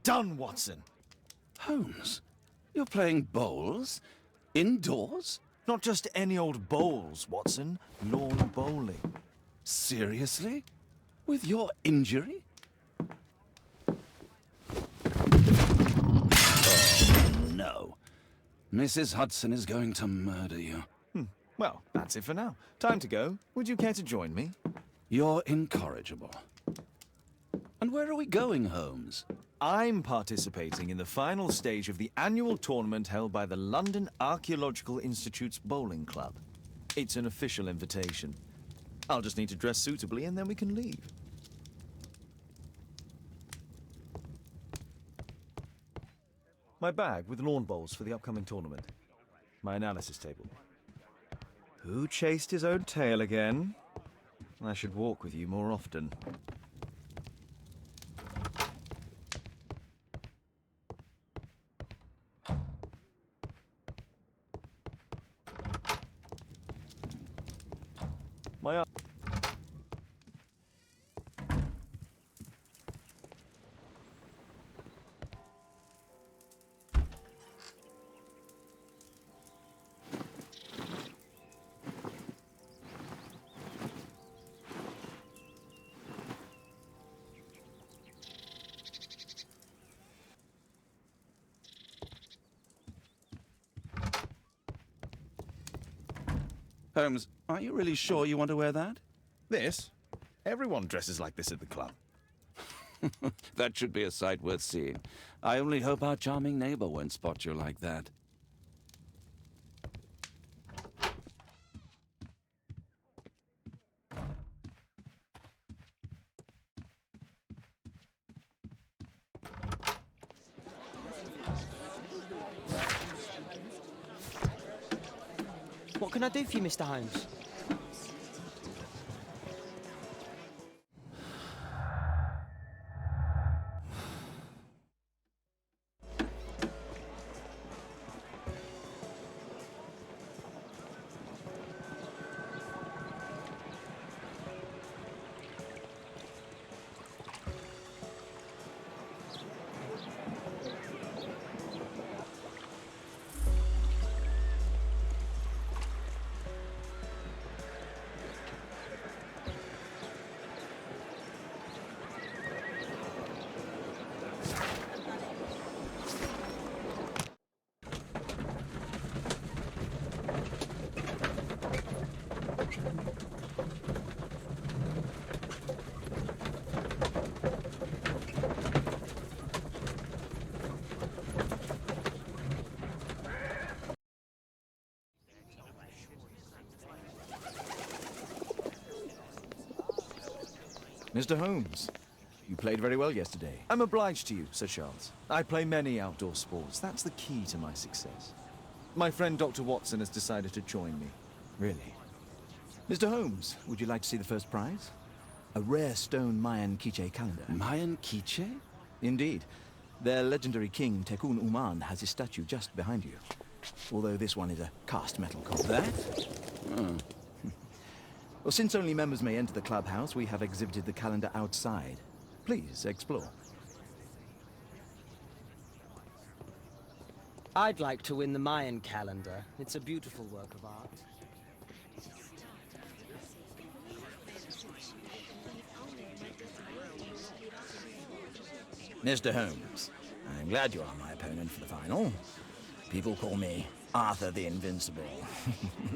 done, Watson. Holmes, you're playing bowls? Indoors? Not just any old bowls, Watson. Lawn bowling. Seriously? With your injury? Oh, no. Mrs. Hudson is going to murder you. Well, that's it for now. Time to go. Would you care to join me? You're incorrigible. And where are we going, Holmes? I'm participating in the final stage of the annual tournament held by the London Archaeological Institute's bowling club. It's an official invitation. I'll just need to dress suitably and then we can leave. My bag with lawn bowls for the upcoming tournament. My analysis table. Who chased his own tail again? I should walk with you more often. My Holmes, are you really sure you want to wear that? This? Everyone dresses like this at the club. That should be a sight worth seeing. I only hope our charming neighbor won't spot you like that. What can I do for you, Mr. Holmes? Mr. Holmes, you played very well yesterday. I'm obliged to you, Sir Charles. I play many outdoor sports. That's the key to my success. My friend Dr. Watson has decided to join me. Really. Mr. Holmes, would you like to see the first prize? A rare stone Mayan Quiche calendar. Mayan Quiche? Indeed. Their legendary king, Tekun Uman, has his statue just behind you. Although this one is a cast metal copy. That? Oh. Well, since only members may enter the clubhouse, we have exhibited the calendar outside. Please, explore. I'd like to win the Mayan calendar. It's a beautiful work of art. Mr. Holmes, I'm glad you are my opponent for the final. People call me Arthur the Invincible.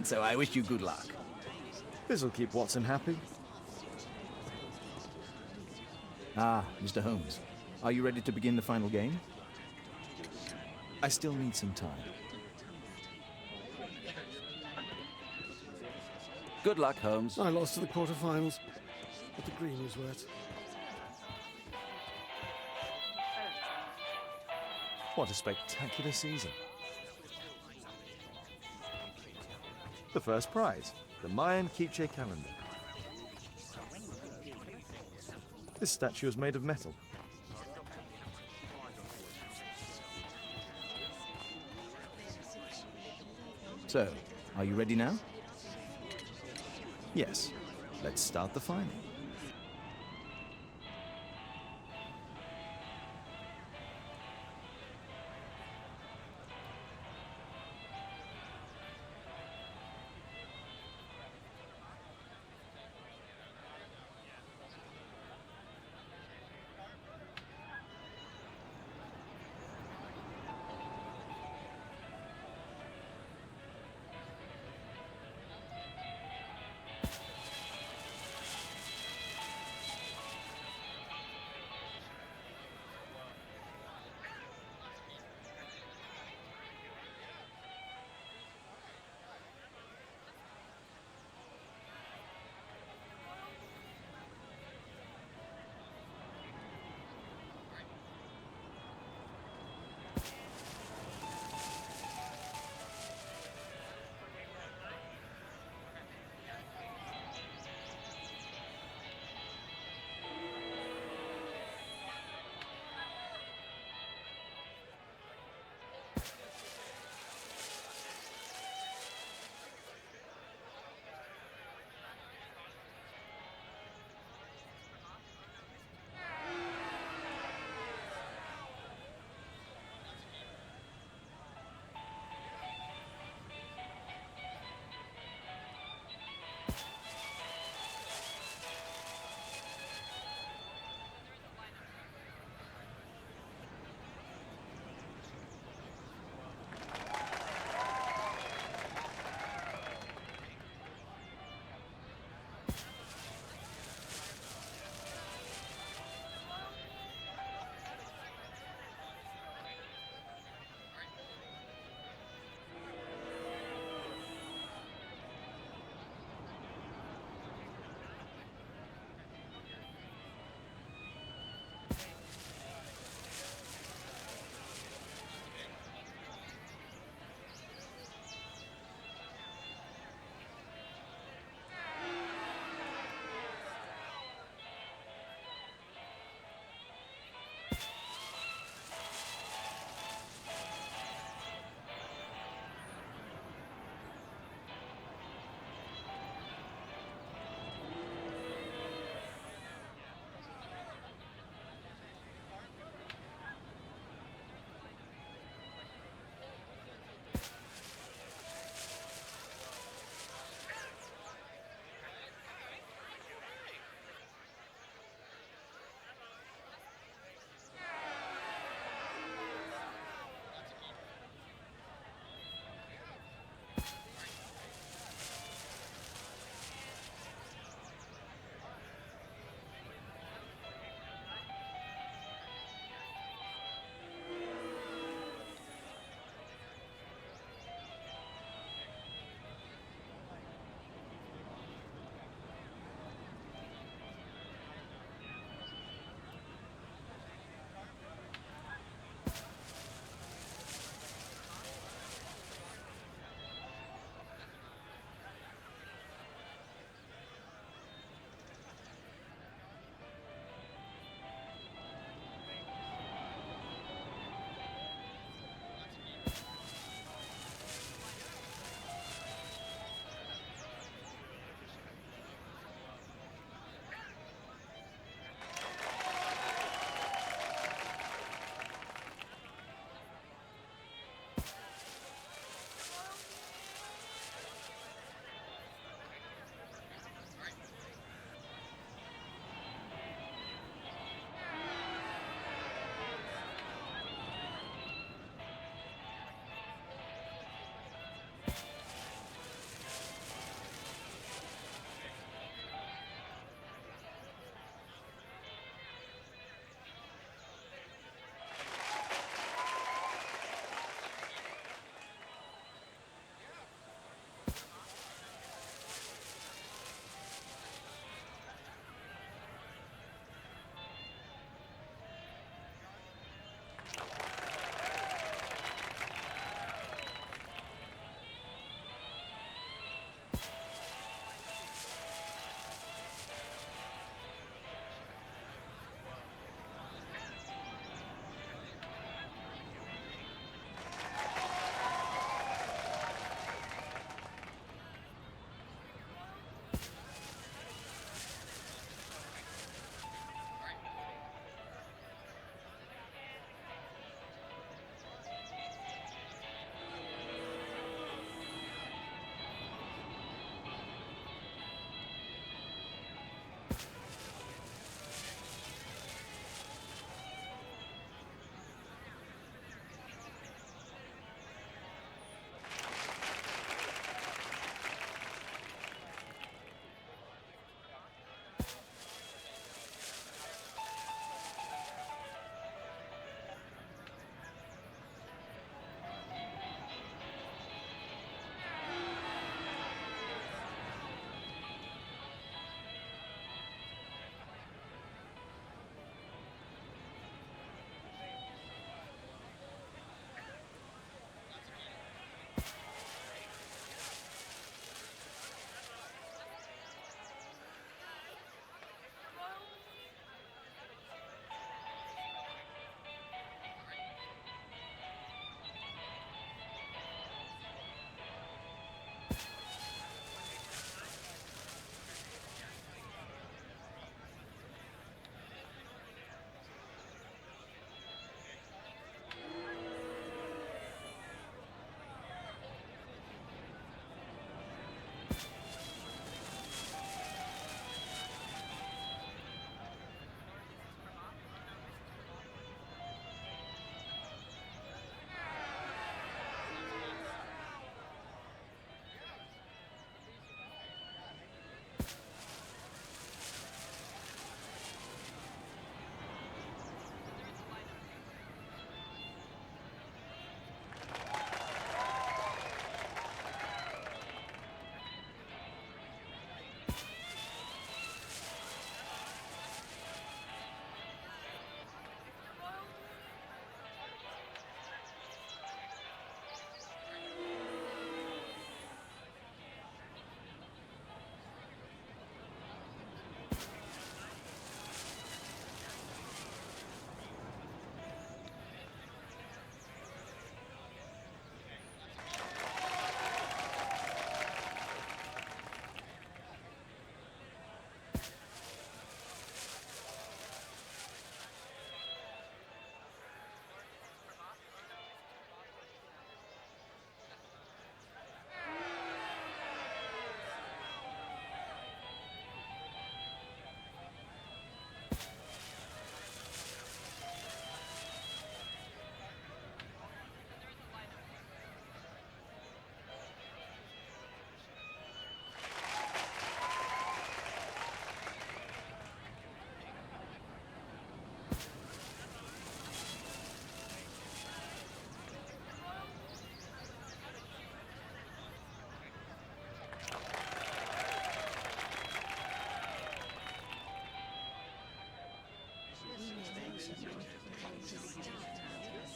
So I wish you good luck. This'll keep Watson happy. Ah, Mr. Holmes, are you ready to begin the final game? I still need some time. Good luck, Holmes. I lost to the quarterfinals, but the green was wet. What a spectacular season. The first prize, the Mayan Quiche calendar. This statue is made of metal. So, are you ready now? Yes. Let's start the final.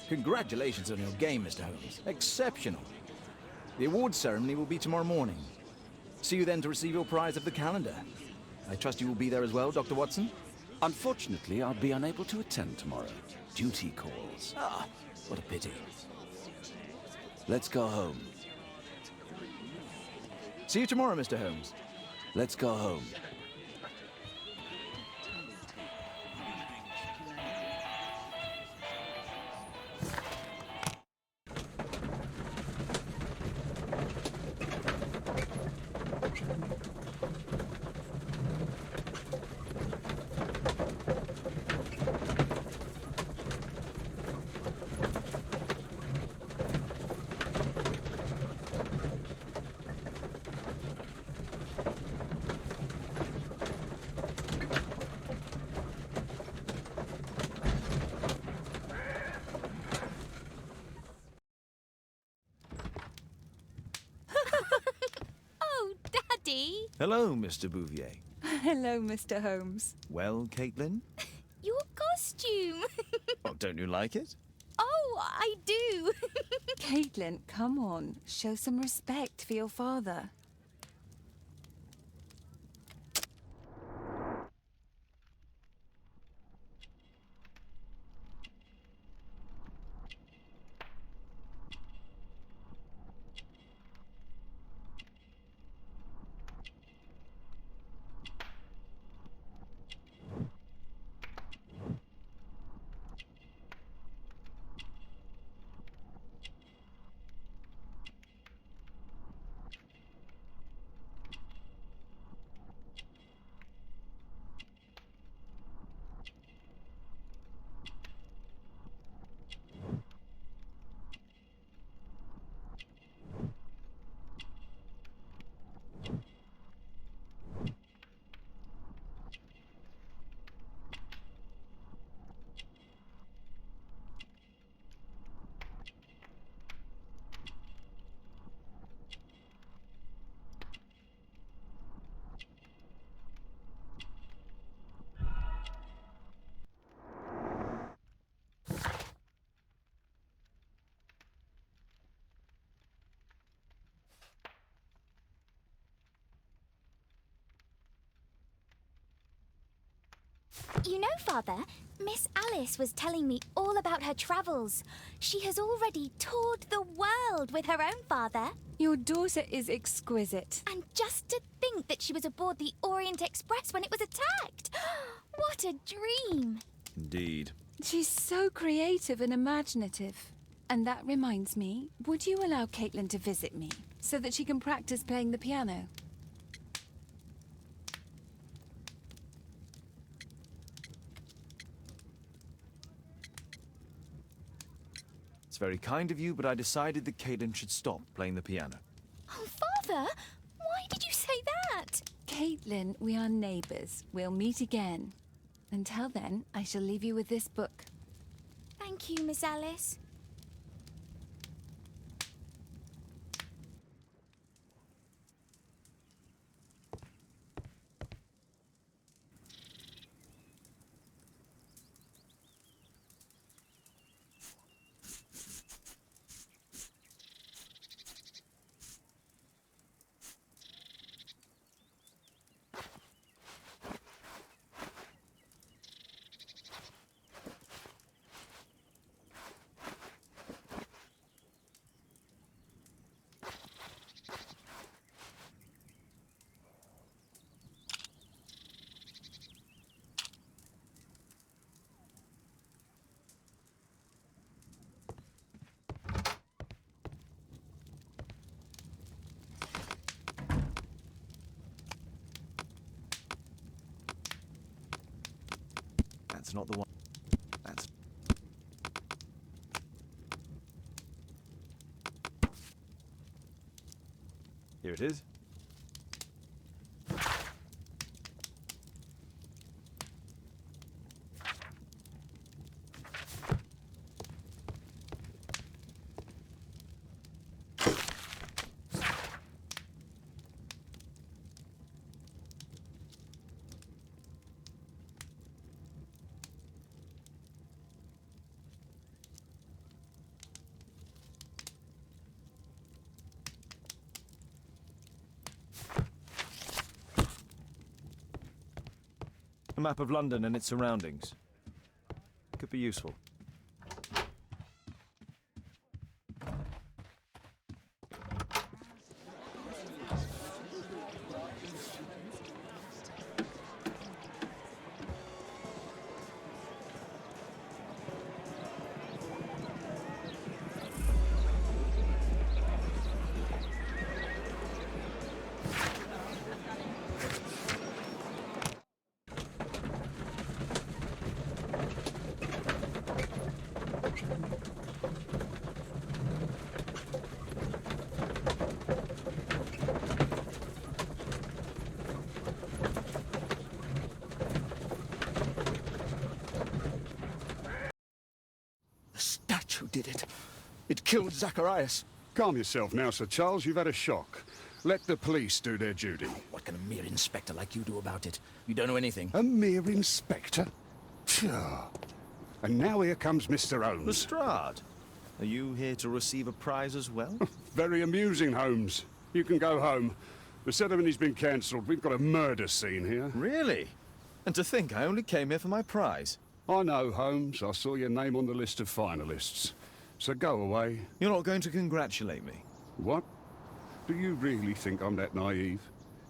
Congratulations on your game, Mr. Holmes. Exceptional. The awards ceremony will be tomorrow morning. See you then to receive your prize of the calendar. I trust you will be there as well, Dr. Watson? Unfortunately, I'll be unable to attend tomorrow. Duty calls. Ah, what a pity. Let's go home. See you tomorrow, Mr. Holmes. Let's go home. Oh, Daddy! Hello, Mr. Bouvier. Hello, Mr. Holmes. Well, Caitlin? Your costume! Oh, don't you like it? Oh, I do! Caitlin, come on. Show some respect for your father. You know, Father, Miss Alice was telling me all about her travels. She has already toured the world with her own father. Your daughter is exquisite. And just to think that she was aboard the Orient Express when it was attacked. What a dream! Indeed. She's so creative and imaginative. And that reminds me, would you allow Caitlin to visit me so that she can practice playing the piano? It's very kind of you, but I decided that Caitlin should stop playing the piano. Oh, Father! Why did you say that? Caitlin, we are neighbours. We'll meet again. Until then, I shall leave you with this book. Thank you, Miss Alice. That's not the one. That's... Here it is. A map of London and its surroundings. Could be useful. The statue did it. It killed Zacharias. Calm yourself now, Sir Charles. You've had a shock. Let the police do their duty. What can a mere inspector like you do about it? You don't know anything. A mere inspector? Phew. And now here comes Mr. Holmes. Lestrade, are you here to receive a prize as well? Very amusing, Holmes. You can go home. The ceremony's been cancelled. We've got a murder scene here. Really? And to think I only came here for my prize. I know, Holmes. I saw your name on the list of finalists. So go away. You're not going to congratulate me? What? Do you really think I'm that naive?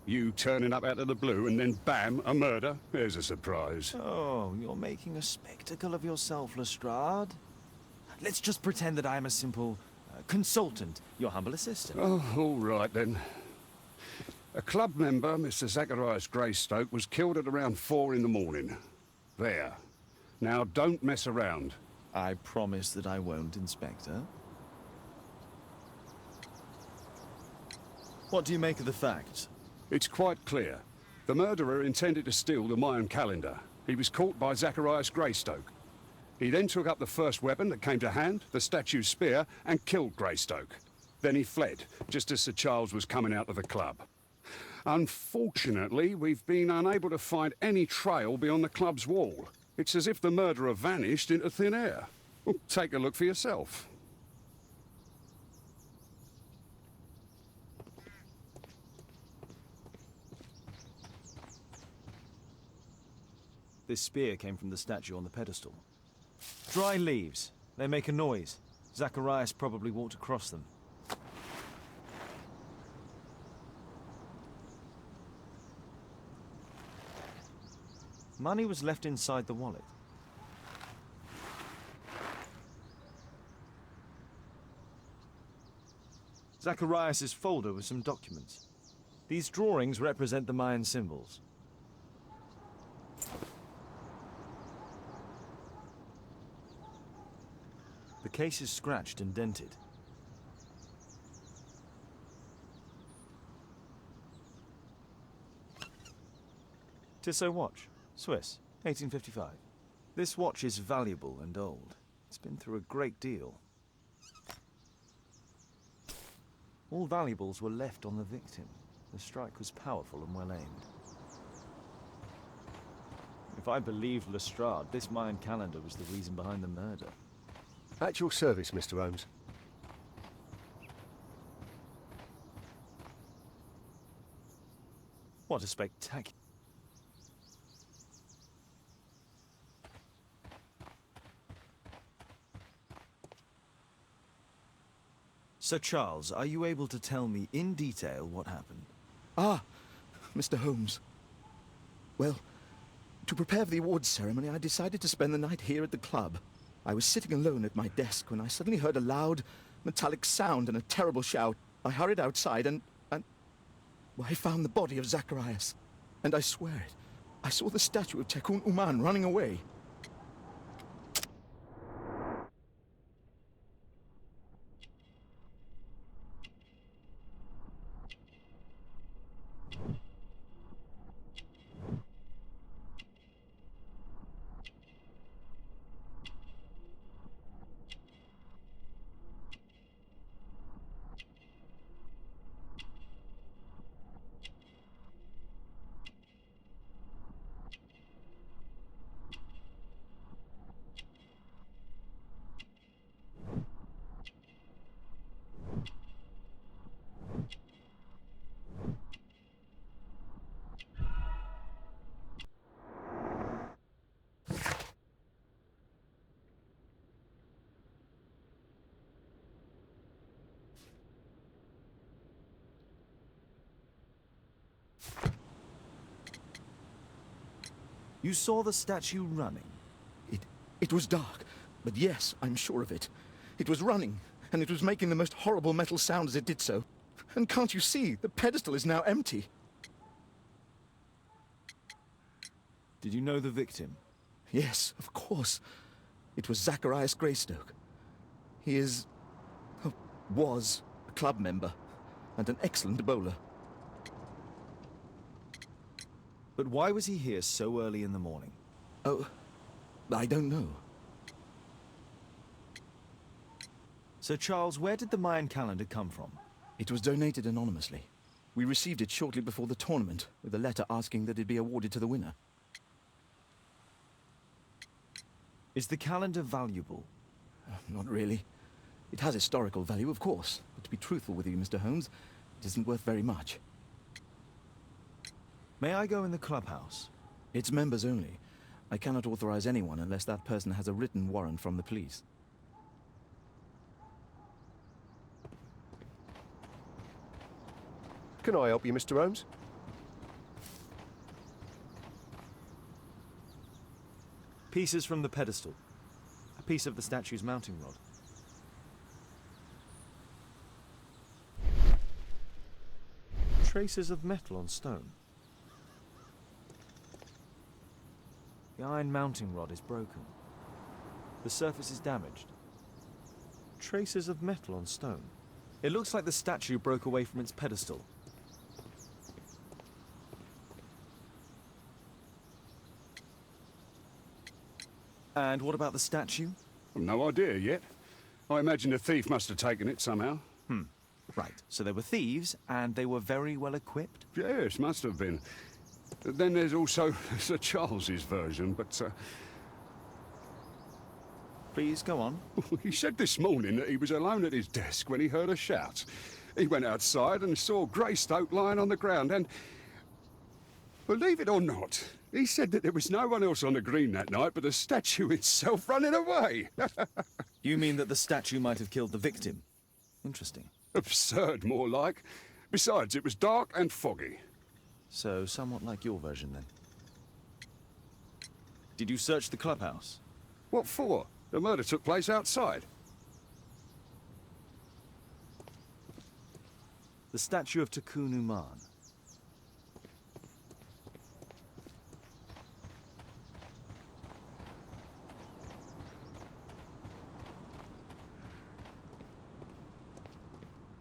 You turning up out of the blue and then bam, a murder? There's a surprise. Oh, you're making a spectacle of yourself, Lestrade. Let's just pretend that I am a simple consultant, your humble assistant. Oh, all right then. A club member, Mr. Zacharias Greystoke, was killed at around 4 in the morning. There. Now don't mess around. I promise that I won't, Inspector. What do you make of the facts? It's quite clear. The murderer intended to steal the Mayan calendar. He was caught by Zacharias Greystoke. He then took up the first weapon that came to hand, the statue's spear, and killed Greystoke. Then he fled, just as Sir Charles was coming out of the club. Unfortunately, we've been unable to find any trail beyond the club's wall. It's as if the murderer vanished into thin air. Well, take a look for yourself. This spear came from the statue on the pedestal. Dry leaves. They make a noise. Zacharias probably walked across them. Money was left inside the wallet. Zacharias' folder with some documents. These drawings represent the Mayan symbols. The case is scratched and dented. Tissot watch, Swiss, 1855. This watch is valuable and old. It's been through a great deal. All valuables were left on the victim. The strike was powerful and well aimed. If I believed Lestrade, this Mayan calendar was the reason behind the murder. At your service, Mr. Holmes. What a spectacular... Sir Charles, are you able to tell me in detail what happened? Ah, Mr. Holmes. Well, to prepare for the awards ceremony, I decided to spend the night here at the club. I was sitting alone at my desk when I suddenly heard a loud, metallic sound and a terrible shout. I hurried outside and well, I found the body of Zacharias. And I swear it, I saw the statue of Tekun Uman running away. You saw the statue running? It was dark, but yes, I'm sure of it. It was running, and it was making the most horrible metal sound as it did so. And can't you see? The pedestal is now empty. Did you know the victim? Yes, of course. It was Zacharias Greystoke. He is... was a club member, and an excellent bowler. But why was he here so early in the morning? Oh, I don't know. Sir Charles, where did the Mayan calendar come from? It was donated anonymously. We received it shortly before the tournament, with a letter asking that it be awarded to the winner. Is the calendar valuable? Not really. It has historical value, of course. But to be truthful with you, Mr. Holmes, it isn't worth very much. May I go in the clubhouse? It's members only. I cannot authorize anyone unless that person has a written warrant from the police. Can I help you, Mr. Holmes? Pieces from the pedestal. A piece of the statue's mounting rod. Traces of metal on stone. The iron mounting rod is broken. The surface is damaged. Traces of metal on stone. It looks like the statue broke away from its pedestal. And what about the statue? No idea yet. I imagine the thief must have taken it somehow. Right, so they were thieves, and they were very well equipped? Yes, must have been. Then there's also Sir Charles's version, but Please, go on. he said this morning that he was alone at his desk when he heard a shout. He went outside and saw Greystoke lying on the ground and... believe it or not, he said that there was no one else on the green that night but the statue itself running away. You mean that the statue might have killed the victim? Interesting. Absurd, more like. Besides, it was dark and foggy. So, somewhat like your version, then. Did you search the clubhouse? What for? The murder took place outside. The statue of Tikkun Uman.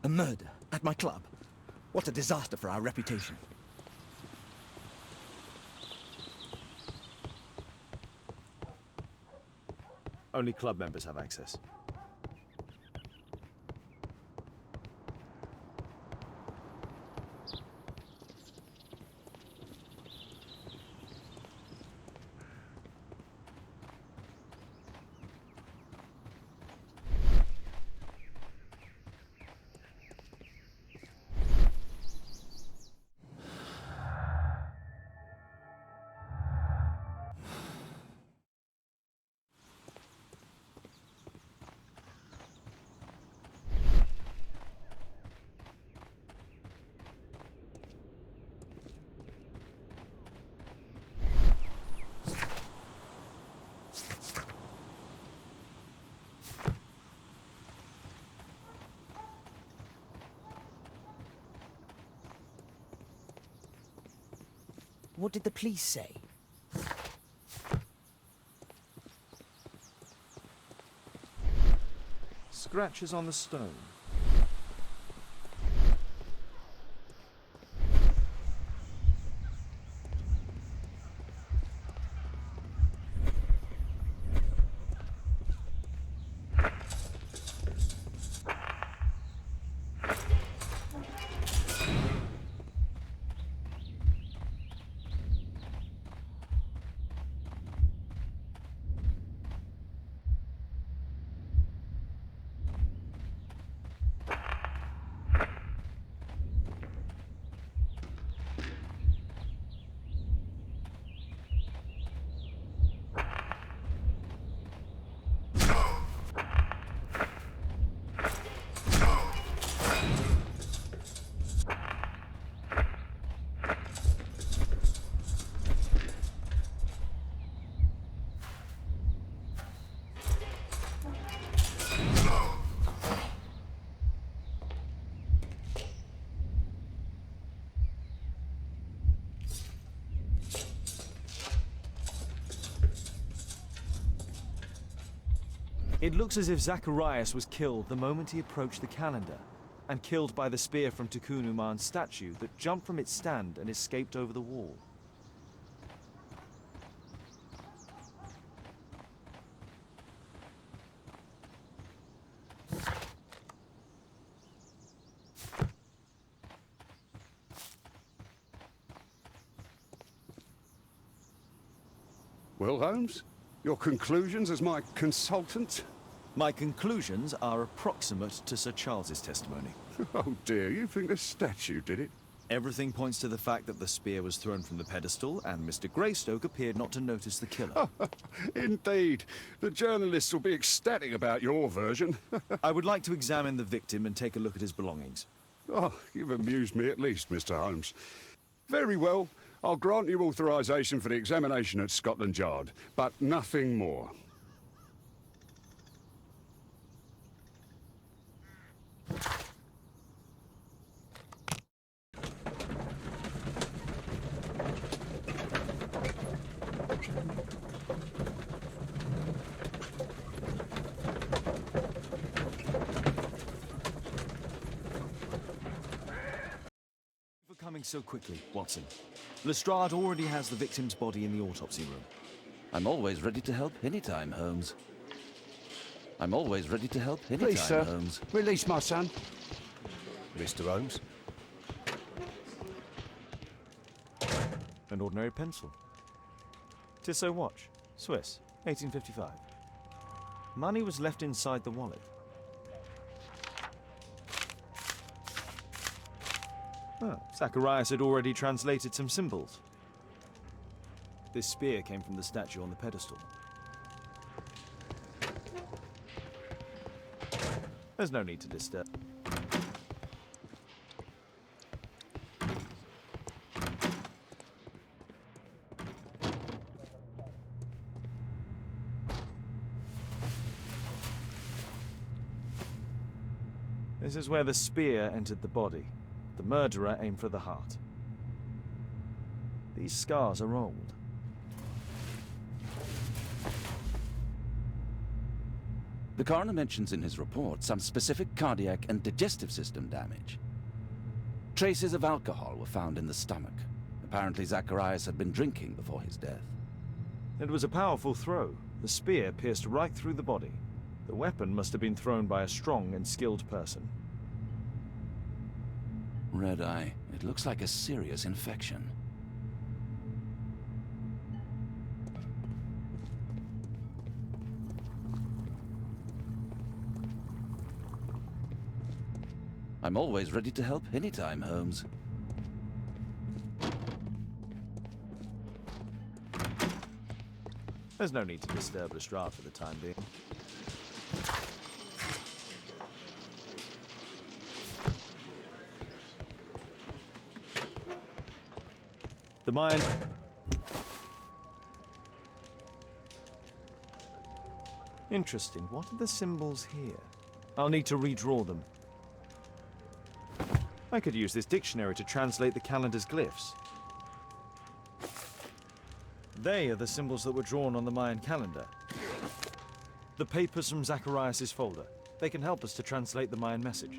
A murder at my club. What a disaster for our reputation. Only club members have access. What did the police say? Scratches on the stone. It looks as if Zacharias was killed the moment he approached the calendar, and killed by the spear from Tukunuman's statue that jumped from its stand and escaped over the wall. Well, Holmes, your conclusions as my consultant? My conclusions are approximate to Sir Charles's testimony. Oh dear, you think the statue did it? Everything points to the fact that the spear was thrown from the pedestal, and Mr. Greystoke appeared not to notice the killer. Indeed. The journalists will be ecstatic about your version. I would like to examine the victim and take a look at his belongings. Oh, you've amused me at least, Mr. Holmes. Very well. I'll grant you authorization for the examination at Scotland Yard, but nothing more. Coming so quickly, Watson. Lestrade already has the victim's body in the autopsy room. I'm always ready to help anytime, Holmes. I'm always ready to help anytime, Please, sir. Holmes. Release my son. Mr. Holmes? An ordinary pencil. Tissot watch, Swiss, 1855. Money was left inside the wallet. Oh, Zacharias had already translated some symbols. This spear came from the statue on the pedestal. There's no need to disturb. This is where the spear entered the body. The murderer aimed for the heart. These scars are old. The coroner mentions in his report some specific cardiac and digestive system damage. Traces of alcohol were found in the stomach. Apparently Zacharias had been drinking before his death. It was a powerful throw. The spear pierced right through the body. The weapon must have been thrown by a strong and skilled person. Red eye. It looks like a serious infection. I'm always ready to help anytime, Holmes. There's no need to disturb Lestrade for the time being. The mine. Interesting. What are the symbols here? I'll need to redraw them. I could use this dictionary to translate the calendar's glyphs. They are the symbols that were drawn on the Mayan calendar. The papers from Zacharias' folder. They can help us to translate the Mayan message.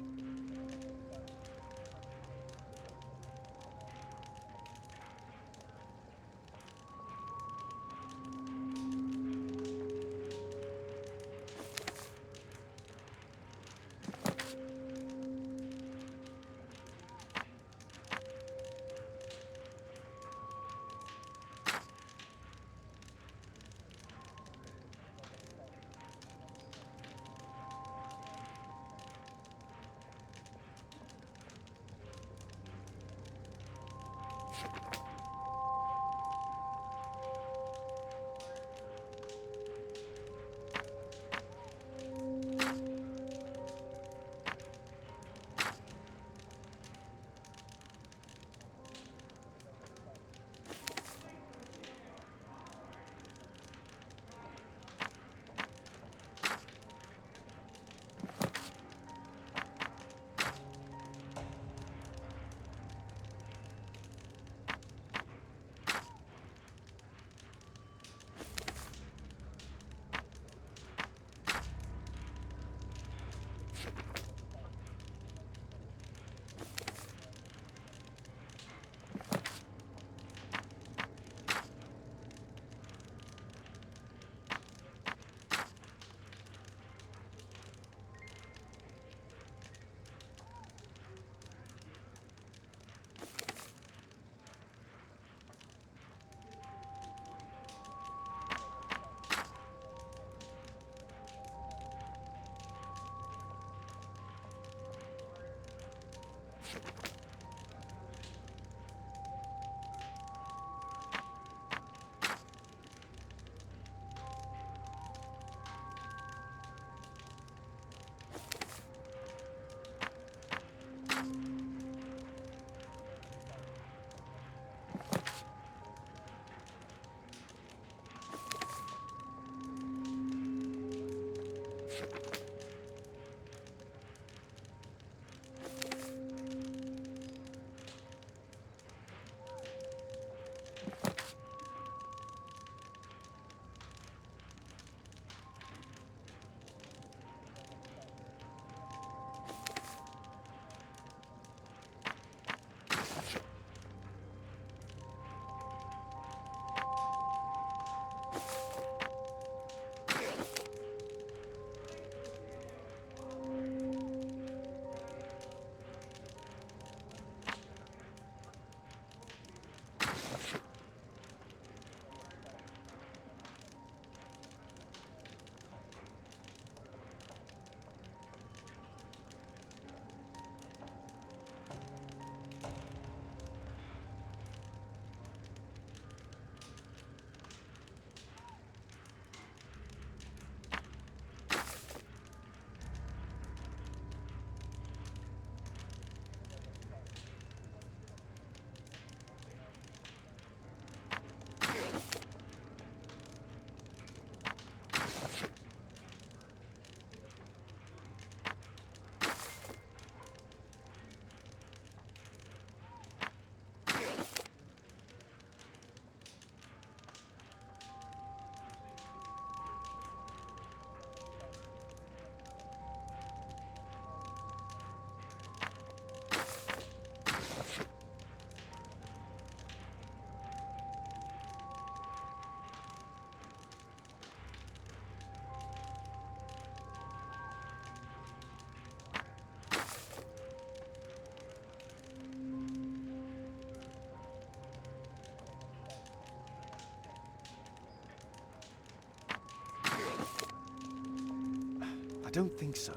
I don't think so.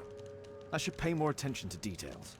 I should pay more attention to details.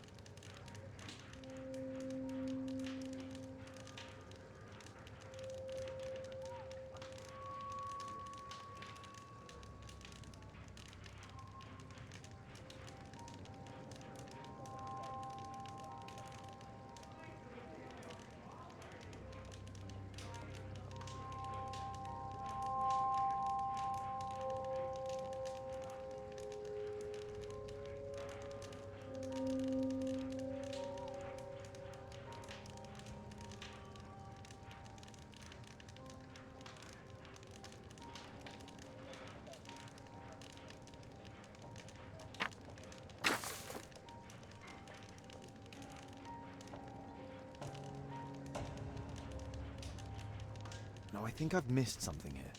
No, I think I've missed something here.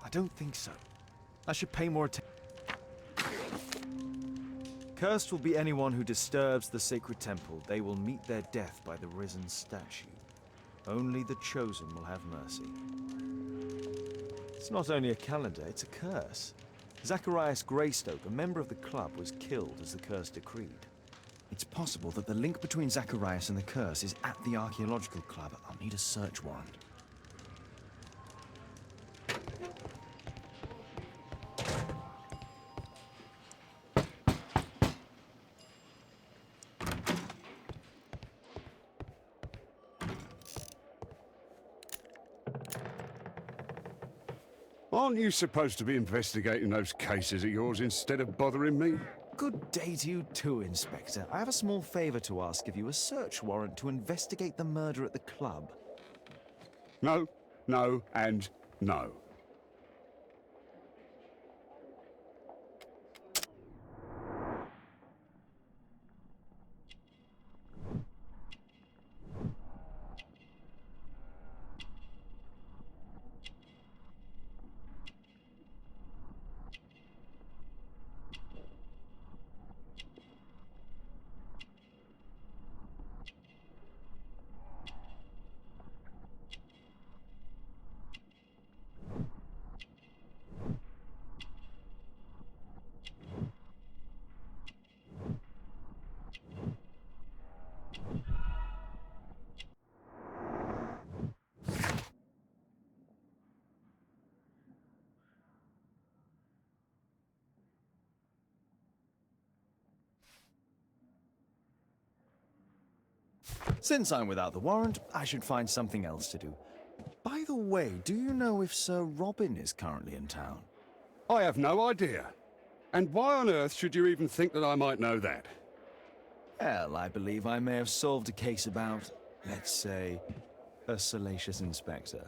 I don't think so. I should pay more attention. Cursed will be anyone who disturbs the sacred temple. They will meet their death by the risen statue. Only the chosen will have mercy. It's not only a calendar, it's a curse. Zacharias Greystoke, a member of the club, was killed as the curse decreed. It's possible that the link between Zacharias and the curse is at the archaeological club. I'll need a search warrant. Aren't you supposed to be investigating those cases of yours instead of bothering me? Good day to you too, Inspector. I have a small favor to ask of you, a search warrant to investigate the murder at the club. No, no, and no. Since I'm without the warrant, I should find something else to do. By the way, do you know if Sir Robin is currently in town? I have no idea. And why on earth should you even think that I might know that? Well, I believe I may have solved a case about, let's say, a salacious inspector.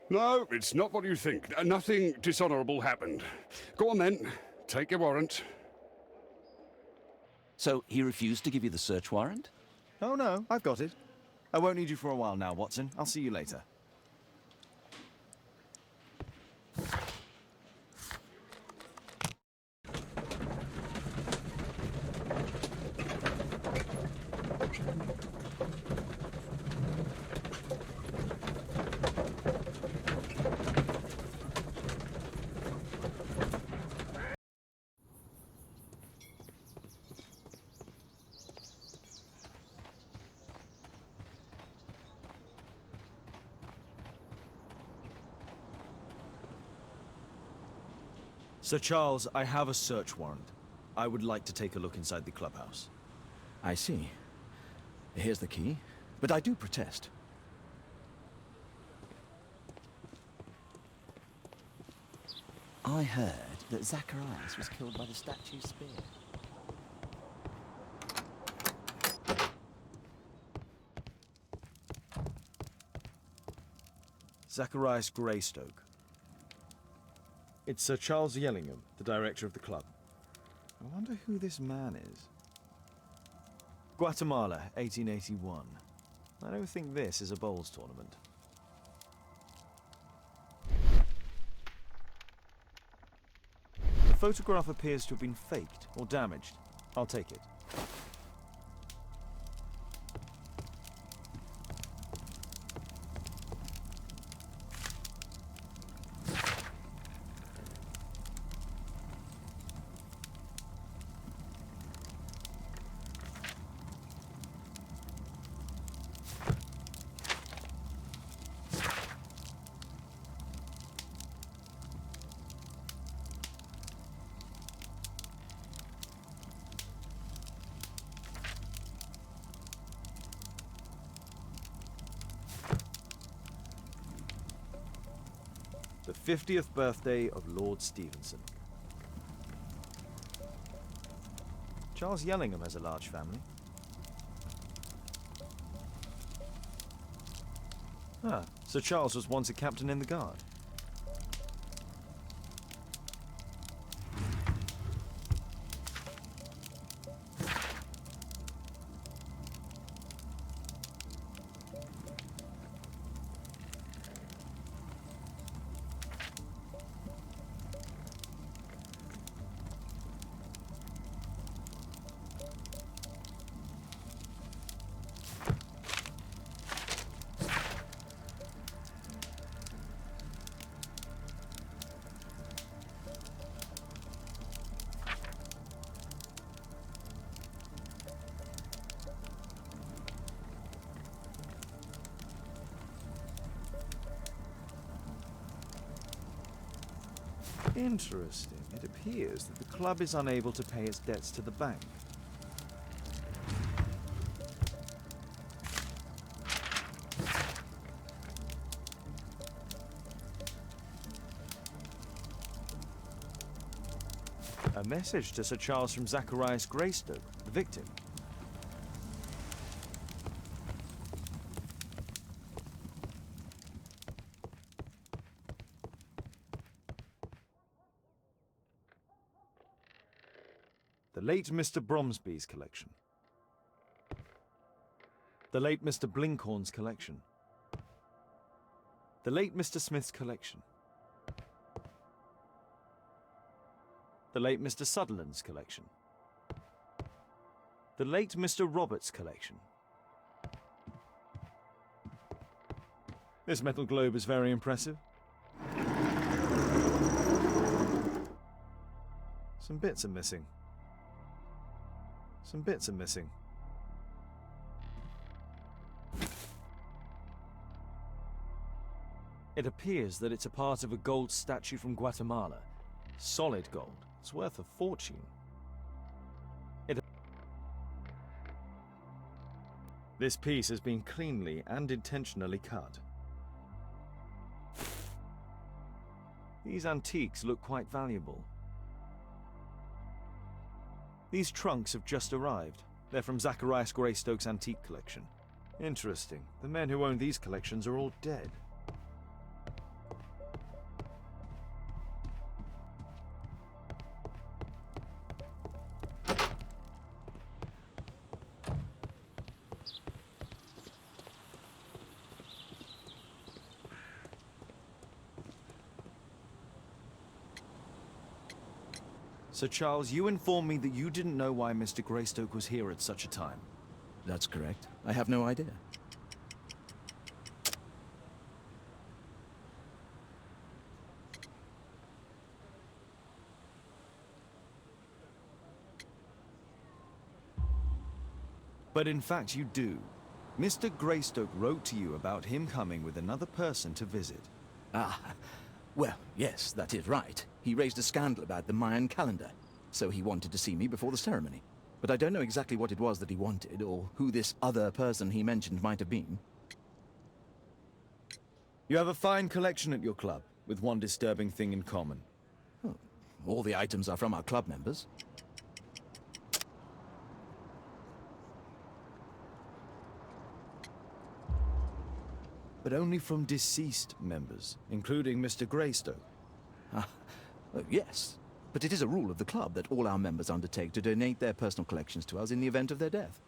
No, it's not what you think. Nothing dishonorable happened. Go on then. Take your warrant. So he refused to give you the search warrant? Oh no, I've got it. I won't need you for a while now, Watson. I'll see you later. Sir Charles, I have a search warrant. I would like to take a look inside the clubhouse. I see. Here's the key, but I do protest. I heard that Zacharias was killed by the statue's spear. Zacharias Greystoke. It's Sir Charles Yellingham, the director of the club. I wonder who this man is. Guatemala, 1881. I don't think this is a bowls tournament. The photograph appears to have been faked or damaged. I'll take it. The 50th birthday of Lord Stevenson. Charles Yellingham has a large family. Ah, Sir Charles was once a captain in the guard. Interesting. It appears that the club is unable to pay its debts to the bank. A message to Sir Charles from Zacharias Greystoke, the victim. The late Mr. Bromsby's collection. The late Mr. Blinkhorn's collection. The late Mr. Smith's collection. The late Mr. Sutherland's collection. The late Mr. Roberts' collection. This metal globe is very impressive. Some bits are missing. Some bits are missing. It appears that it's a part of a gold statue from Guatemala. Solid gold. It's worth a fortune. This piece has been cleanly and intentionally cut. These antiques look quite valuable. These trunks have just arrived. They're from Zacharias Greystoke's antique collection. Interesting. The men who own these collections are all dead. Sir Charles, you informed me that you didn't know why Mr. Greystoke was here at such a time. That's correct. I have no idea. But in fact you do. Mr. Greystoke wrote to you about him coming with another person to visit. Ah, well, yes, that is right. He raised a scandal about the Mayan calendar, so he wanted to see me before the ceremony. But I don't know exactly what it was that he wanted, or who this other person he mentioned might have been. You have a fine collection at your club, with one disturbing thing in common. all the items are from our club members. But only from deceased members, including Mr. Greystoke. Yes, but it is a rule of the club that all our members undertake to donate their personal collections to us in the event of their death.